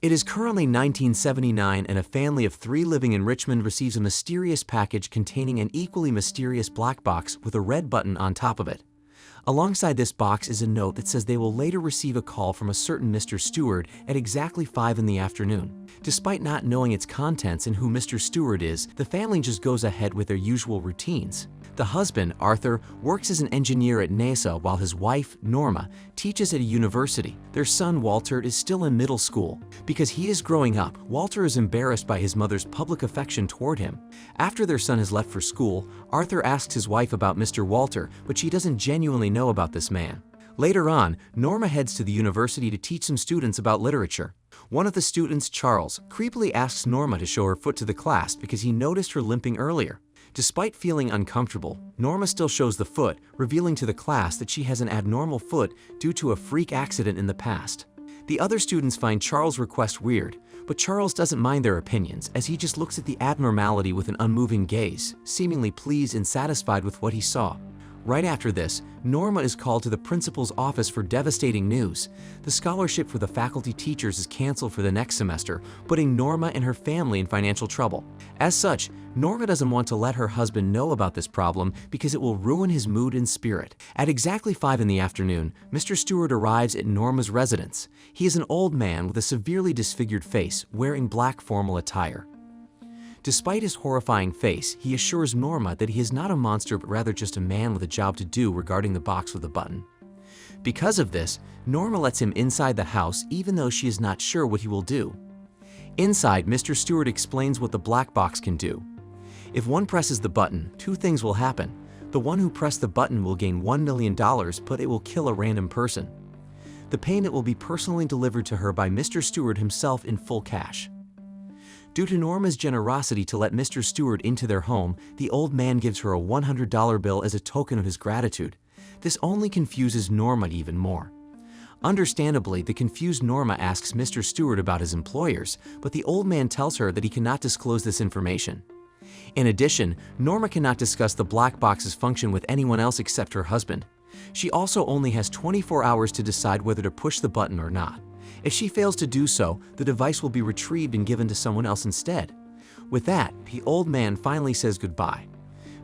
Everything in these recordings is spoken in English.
It is currently 1979 and a family of 3 living in Richmond receives a mysterious package containing an equally mysterious black box with a red button on top of it. Alongside this box is a note that says they will later receive a call from a certain Mr. Stewart at exactly 5 in the afternoon. Despite not knowing its contents and who Mr. Stewart is, the family just goes ahead with their usual routines. The husband, Arthur, works as an engineer at NASA while his wife, Norma, teaches at a university. Their son, Walter, is still in middle school. Because he is growing up, Walter is embarrassed by his mother's public affection toward him. After their son has left for school, Arthur asks his wife about Mr. Walter, but she doesn't genuinely know about this man. Later on, Norma heads to the university to teach some students about literature. One of the students, Charles, creepily asks Norma to show her foot to the class because he noticed her limping earlier. Despite feeling uncomfortable, Norma still shows the foot, revealing to the class that she has an abnormal foot due to a freak accident in the past. The other students find Charles' request weird, but Charles doesn't mind their opinions as he just looks at the abnormality with an unmoving gaze, seemingly pleased and satisfied with what he saw. Right after this, Norma is called to the principal's office for devastating news. The scholarship for the faculty teachers is canceled for the next semester, putting Norma and her family in financial trouble. As such, Norma doesn't want to let her husband know about this problem because it will ruin his mood and spirit. At exactly 5 in the afternoon, Mr. Stewart arrives at Norma's residence. He is an old man with a severely disfigured face, wearing black formal attire. Despite his horrifying face, he assures Norma that he is not a monster but rather just a man with a job to do regarding the box with a button. Because of this, Norma lets him inside the house even though she is not sure what he will do. Inside, Mr. Stewart explains what the black box can do. If one presses the button, 2 things will happen. The one who pressed the button will gain $1 million, but it will kill a random person. The payment will be personally delivered to her by Mr. Stewart himself in full cash. Due to Norma's generosity to let Mr. Stewart into their home, the old man gives her a $100 bill as a token of his gratitude. This only confuses Norma even more. Understandably, the confused Norma asks Mr. Stewart about his employers, but the old man tells her that he cannot disclose this information. In addition, Norma cannot discuss the black box's function with anyone else except her husband. She also only has 24 hours to decide whether to push the button or not. If she fails to do so, the device will be retrieved and given to someone else instead. With that, the old man finally says goodbye.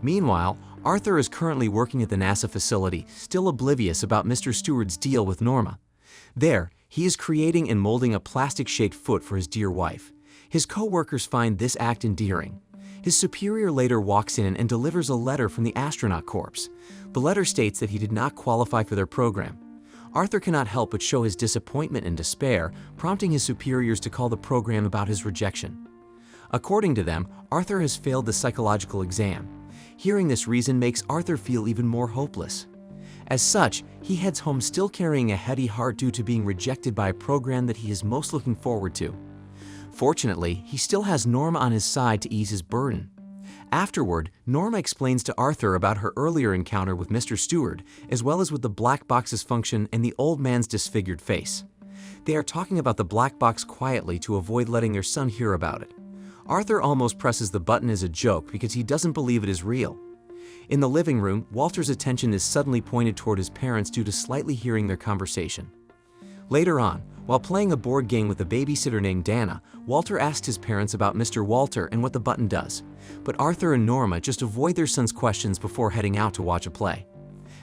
Meanwhile, Arthur is currently working at the NASA facility, still oblivious about Mr. Stewart's deal with Norma. There, he is creating and molding a plastic-shaped foot for his dear wife. His co-workers find this act endearing. His superior later walks in and delivers a letter from the astronaut corps. The letter states that he did not qualify for their program. Arthur cannot help but show his disappointment and despair, prompting his superiors to call the program about his rejection. According to them, Arthur has failed the psychological exam. Hearing this reason makes Arthur feel even more hopeless. As such, he heads home still carrying a heavy heart due to being rejected by a program that he is most looking forward to. Fortunately, he still has Norma on his side to ease his burden. Afterward, Norma explains to Arthur about her earlier encounter with Mr. Stewart, as well as with the black box's function and the old man's disfigured face. They are talking about the black box quietly to avoid letting their son hear about it. Arthur almost presses the button as a joke because he doesn't believe it is real. In the living room, Walter's attention is suddenly pointed toward his parents due to slightly hearing their conversation. Later on, while playing a board game with a babysitter named Dana, Walter asks his parents about Mr. Walter and what the button does, but Arthur and Norma just avoid their son's questions before heading out to watch a play.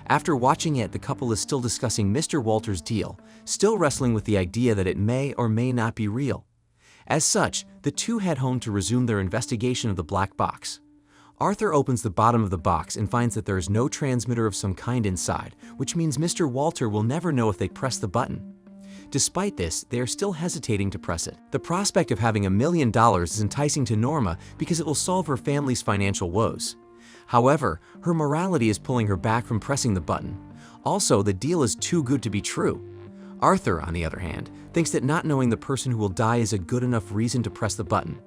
After watching it, the couple is still discussing Mr. Walter's deal, still wrestling with the idea that it may or may not be real. As such, the two head home to resume their investigation of the black box. Arthur opens the bottom of the box and finds that there is no transmitter of some kind inside, which means Mr. Walter will never know if they press the button. Despite this, they are still hesitating to press it. The prospect of having $1 million is enticing to Norma because it will solve her family's financial woes. However, her morality is pulling her back from pressing the button. Also, the deal is too good to be true. Arthur, on the other hand, thinks that not knowing the person who will die is a good enough reason to press the button.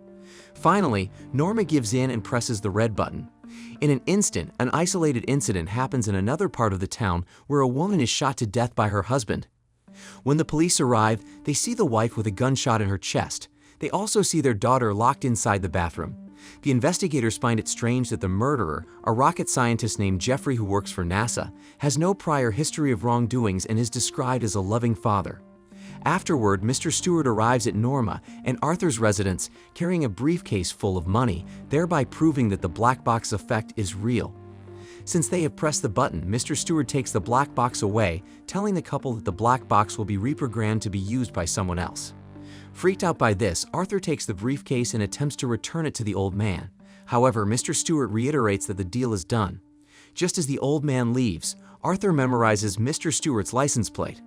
Finally, Norma gives in and presses the red button. In an instant, an isolated incident happens in another part of the town where a woman is shot to death by her husband. When the police arrive, they see the wife with a gunshot in her chest. They also see their daughter locked inside the bathroom. The investigators find it strange that the murderer, a rocket scientist named Jeffrey who works for NASA, has no prior history of wrongdoings and is described as a loving father. Afterward, Mr. Stewart arrives at Norma and Arthur's residence carrying a briefcase full of money, thereby proving that the black box effect is real. Since they have pressed the button, Mr. Stewart takes the black box away, telling the couple that the black box will be reprogrammed to be used by someone else. Freaked out by this, Arthur takes the briefcase and attempts to return it to the old man. However, Mr. Stewart reiterates that the deal is done. Just as the old man leaves, Arthur memorizes Mr. Stewart's license plate.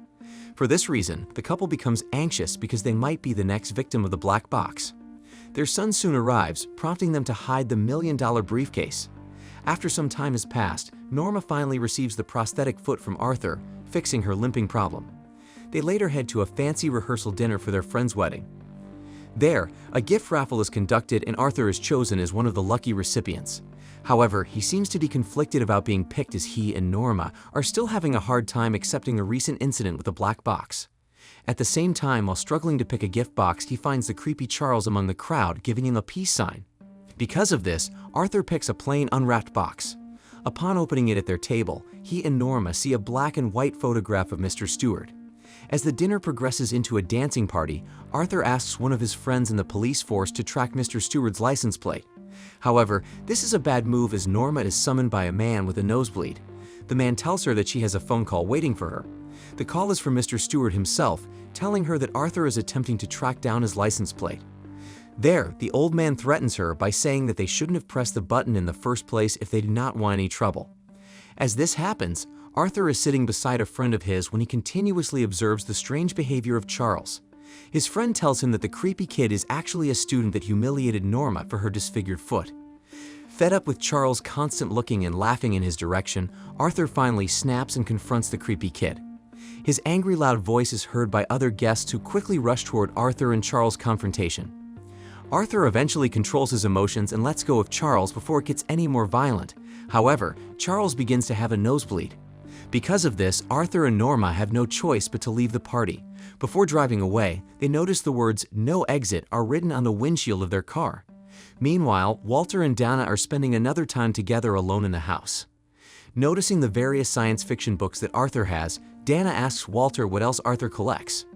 For this reason, the couple becomes anxious because they might be the next victim of the black box. Their son soon arrives, prompting them to hide the million-dollar briefcase. After some time has passed, Norma finally receives the prosthetic foot from Arthur, fixing her limping problem. They later head to a fancy rehearsal dinner for their friend's wedding. There, a gift raffle is conducted and Arthur is chosen as one of the lucky recipients. However, he seems to be conflicted about being picked as he and Norma are still having a hard time accepting the recent incident with the black box. At the same time, while struggling to pick a gift box, he finds the creepy Charles among the crowd, giving him a peace sign. Because of this, Arthur picks a plain unwrapped box. Upon opening it at their table, he and Norma see a black and white photograph of Mr. Stewart. As the dinner progresses into a dancing party, Arthur asks one of his friends in the police force to track Mr. Stewart's license plate. However, this is a bad move as Norma is summoned by a man with a nosebleed. The man tells her that she has a phone call waiting for her. The call is from Mr. Stewart himself, telling her that Arthur is attempting to track down his license plate. There, the old man threatens her by saying that they shouldn't have pressed the button in the first place if they did not want any trouble. As this happens, Arthur is sitting beside a friend of his when he continuously observes the strange behavior of Charles. His friend tells him that the creepy kid is actually a student that humiliated Norma for her disfigured foot. Fed up with Charles' constant looking and laughing in his direction, Arthur finally snaps and confronts the creepy kid. His angry loud voice is heard by other guests who quickly rush toward Arthur and Charles' confrontation. Arthur eventually controls his emotions and lets go of Charles before it gets any more violent. However, Charles begins to have a nosebleed. Because of this, Arthur and Norma have no choice but to leave the party. Before driving away, they notice the words "No exit" are written on the windshield of their car. Meanwhile, Walter and Dana are spending another time together alone in the house. Noticing the various science fiction books that Arthur has, Dana asks Walter what else Arthur collects.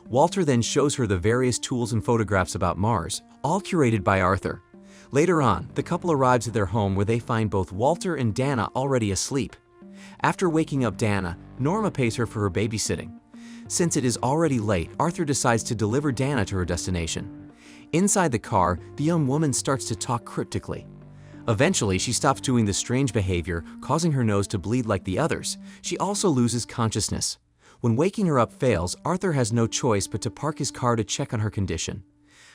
Walter then shows her the various tools and photographs about Mars, all curated by Arthur. Later on, the couple arrives at their home where they find both Walter and Dana already asleep. After waking up Dana, Norma pays her for her babysitting. Since it is already late, Arthur decides to deliver Dana to her destination. Inside the car, the young woman starts to talk cryptically. Eventually, she stops doing the strange behavior, causing her nose to bleed like the others. She also loses consciousness. When waking her up fails, Arthur has no choice but to park his car to check on her condition.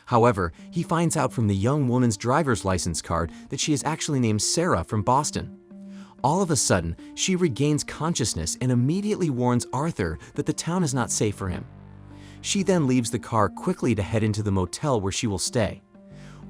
However, he finds out from the young woman's driver's license card that she is actually named Sarah from Boston. All of a sudden, she regains consciousness and immediately warns Arthur that the town is not safe for him. She then leaves the car quickly to head into the motel where she will stay.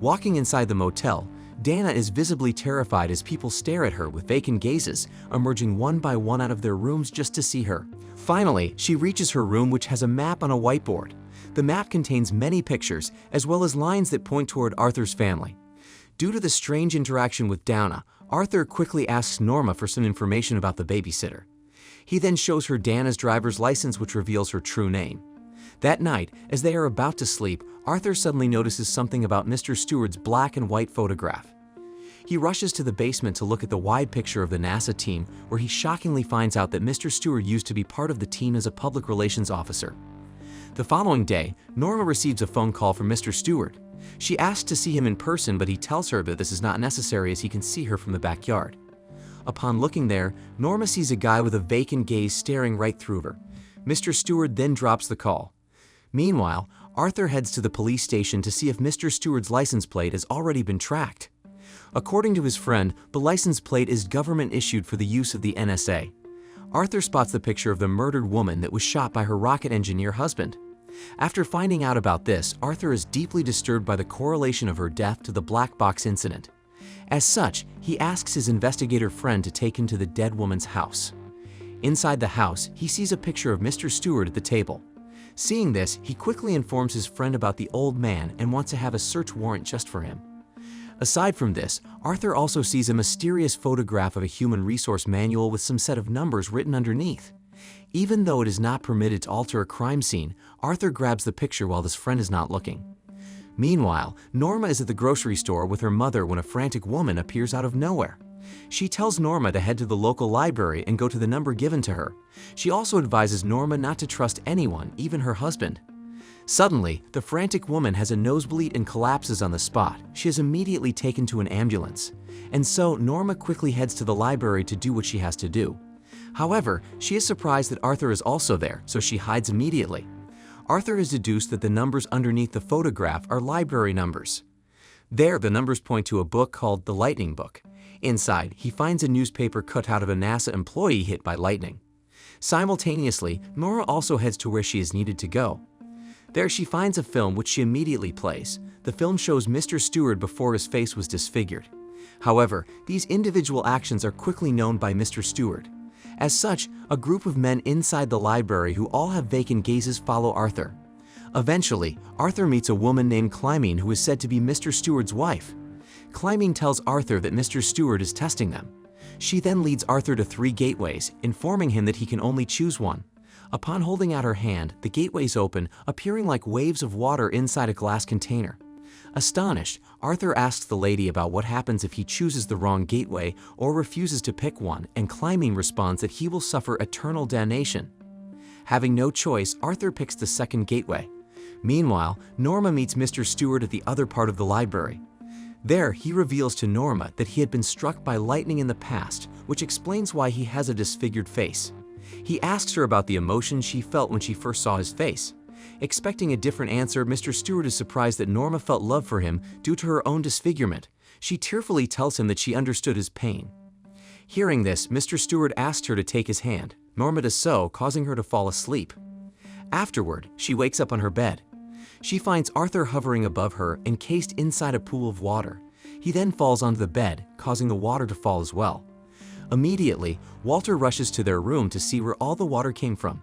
Walking inside the motel, Dana is visibly terrified as people stare at her with vacant gazes, emerging one by one out of their rooms just to see her. Finally, she reaches her room, which has a map on a whiteboard. The map contains many pictures, as well as lines that point toward Arthur's family. Due to the strange interaction with Dana, Arthur quickly asks Norma for some information about the babysitter. He then shows her Dana's driver's license, which reveals her true name. That night, as they are about to sleep, Arthur suddenly notices something about Mr. Stewart's black and white photograph. He rushes to the basement to look at the wide picture of the NASA team, where he shockingly finds out that Mr. Stewart used to be part of the team as a public relations officer. The following day, Norma receives a phone call from Mr. Stewart. She asks to see him in person, but he tells her that this is not necessary as he can see her from the backyard. Upon looking there, Norma sees a guy with a vacant gaze staring right through her. Mr. Stewart then drops the call. Meanwhile, Arthur heads to the police station to see if Mr. Stewart's license plate has already been tracked. According to his friend, the license plate is government issued for the use of the NSA. Arthur spots the picture of the murdered woman that was shot by her rocket engineer husband. After finding out about this, Arthur is deeply disturbed by the correlation of her death to the black box incident. As such, he asks his investigator friend to take him to the dead woman's house. Inside the house, he sees a picture of Mr. Stewart at the table. Seeing this, he quickly informs his friend about the old man and wants to have a search warrant just for him. Aside from this, Arthur also sees a mysterious photograph of a human resource manual with some set of numbers written underneath. Even though it is not permitted to alter a crime scene, Arthur grabs the picture while his friend is not looking. Meanwhile, Norma is at the grocery store with her mother when a frantic woman appears out of nowhere. She tells Norma to head to the local library and go to the number given to her. She also advises Norma not to trust anyone, even her husband. Suddenly, the frantic woman has a nosebleed and collapses on the spot. She is immediately taken to an ambulance. And so, Norma quickly heads to the library to do what she has to do. However, she is surprised that Arthur is also there, so she hides immediately. Arthur has deduced that the numbers underneath the photograph are library numbers. There, the numbers point to a book called The Lightning Book. Inside, he finds a newspaper cut out of a NASA employee hit by lightning. Simultaneously, Nora also heads to where she is needed to go. There she finds a film which she immediately plays. The film shows Mr. Stewart before his face was disfigured. However, these individual actions are quickly known by Mr. Stewart. As such, a group of men inside the library who all have vacant gazes follow Arthur. Eventually, Arthur meets a woman named Climbing who is said to be Mr. Stewart's wife. Climbing tells Arthur that Mr. Stewart is testing them. She then leads Arthur to 3 gateways, informing him that he can only choose one. Upon holding out her hand, the gateways open, appearing like waves of water inside a glass container. Astonished, Arthur asks the lady about what happens if he chooses the wrong gateway or refuses to pick one, and Climbing responds that he will suffer eternal damnation. Having no choice, Arthur picks the second gateway. Meanwhile, Norma meets Mr. Stewart at the other part of the library. There, he reveals to Norma that he had been struck by lightning in the past, which explains why he has a disfigured face. He asks her about the emotions she felt when she first saw his face. Expecting a different answer, Mr. Stewart is surprised that Norma felt love for him due to her own disfigurement. She tearfully tells him that she understood his pain. Hearing this, Mr. Stewart asks her to take his hand. Norma does so, causing her to fall asleep. Afterward, she wakes up on her bed. She finds Arthur hovering above her, encased inside a pool of water. He then falls onto the bed, causing the water to fall as well. Immediately, Walter rushes to their room to see where all the water came from.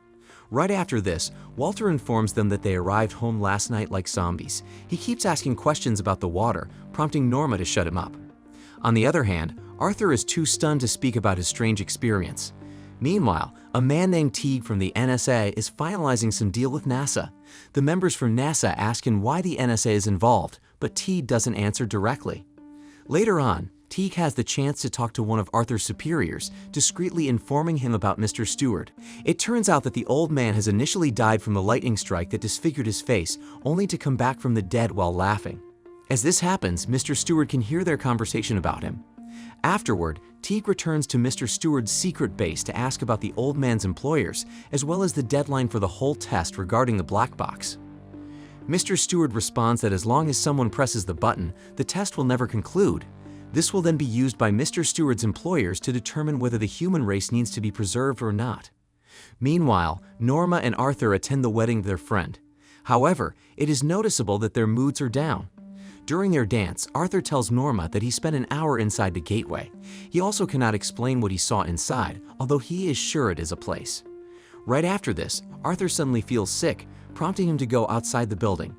Right after this, Walter informs them that they arrived home last night like zombies. He keeps asking questions about the water, prompting Norma to shut him up. On the other hand, Arthur is too stunned to speak about his strange experience. Meanwhile, a man named Teague from the NSA is finalizing some deal with NASA. The members from NASA ask him why the NSA is involved, but Teague doesn't answer directly. Later on, Teague has the chance to talk to one of Arthur's superiors, discreetly informing him about Mr. Stewart. It turns out that the old man has initially died from the lightning strike that disfigured his face, only to come back from the dead while laughing. As this happens, Mr. Stewart can hear their conversation about him. Afterward, Teague returns to Mr. Stewart's secret base to ask about the old man's employers, as well as the deadline for the whole test regarding the black box. Mr. Stewart responds that as long as someone presses the button, the test will never conclude. This will then be used by Mr. Stewart's employers to determine whether the human race needs to be preserved or not. Meanwhile, Norma and Arthur attend the wedding of their friend. However, it is noticeable that their moods are down. During their dance, Arthur tells Norma that he spent an hour inside the gateway. He also cannot explain what he saw inside, although he is sure it is a place. Right after this, Arthur suddenly feels sick, prompting him to go outside the building.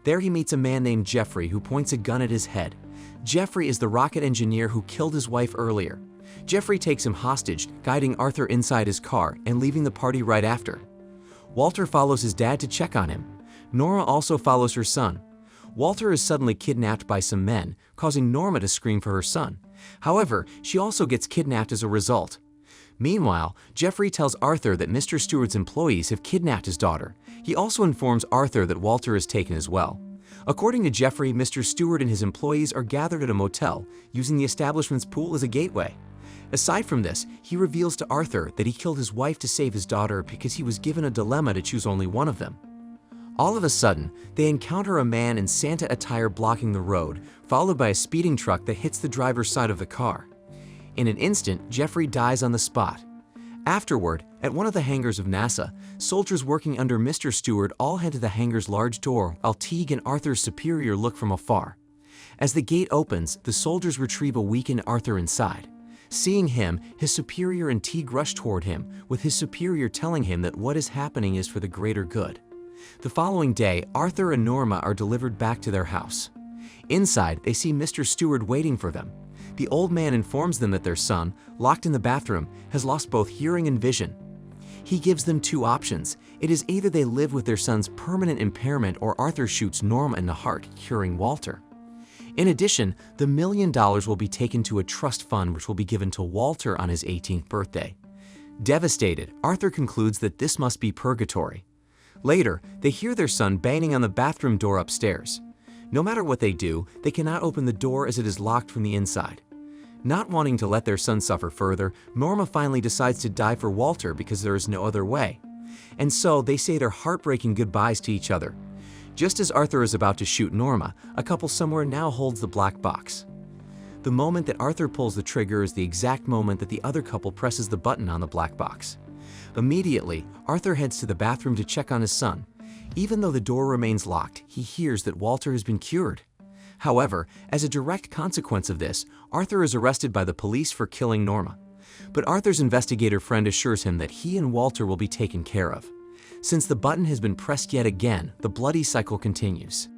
There he meets a man named Jeffrey who points a gun at his head. Jeffrey is the rocket engineer who killed his wife earlier. Jeffrey takes him hostage, guiding Arthur inside his car and leaving the party right after. Walter follows his dad to check on him. Nora also follows her son. Walter is suddenly kidnapped by some men, causing Norma to scream for her son. However, she also gets kidnapped as a result. Meanwhile, Jeffrey tells Arthur that Mr. Stewart's employees have kidnapped his daughter. He also informs Arthur that Walter is taken as well. According to Jeffrey, Mr. Stewart and his employees are gathered at a motel, using the establishment's pool as a gateway. Aside from this, he reveals to Arthur that he killed his wife to save his daughter because he was given a dilemma to choose only one of them. All of a sudden, they encounter a man in Santa attire blocking the road, followed by a speeding truck that hits the driver's side of the car. In an instant, Jeffrey dies on the spot. Afterward, at one of the hangars of NASA, soldiers working under Mr. Stewart all head to the hangar's large door while Teague and Arthur's superior look from afar. As the gate opens, the soldiers retrieve a weakened Arthur inside. Seeing him, his superior and Teague rush toward him, with his superior telling him that what is happening is for the greater good. The following day, Arthur and Norma are delivered back to their house. Inside, they see Mr. Stewart waiting for them. The old man informs them that their son, locked in the bathroom, has lost both hearing and vision. He gives them two options. It is either they live with their son's permanent impairment or Arthur shoots Norma in the heart, curing Walter. In addition, the $1 million will be taken to a trust fund which will be given to Walter on his 18th birthday. Devastated, Arthur concludes that this must be purgatory. Later, they hear their son banging on the bathroom door upstairs. No matter what they do, they cannot open the door as it is locked from the inside. Not wanting to let their son suffer further, Norma finally decides to die for Walter because there is no other way. And so they say their heartbreaking goodbyes to each other. Just as Arthur is about to shoot Norma, a couple somewhere now holds the black box. The moment that Arthur pulls the trigger is the exact moment that the other couple presses the button on the black box. Immediately, Arthur heads to the bathroom to check on his son. Even though the door remains locked, he hears that Walter has been cured. However, as a direct consequence of this, Arthur is arrested by the police for killing Norma. But Arthur's investigator friend assures him that he and Walter will be taken care of. Since the button has been pressed yet again, the bloody cycle continues.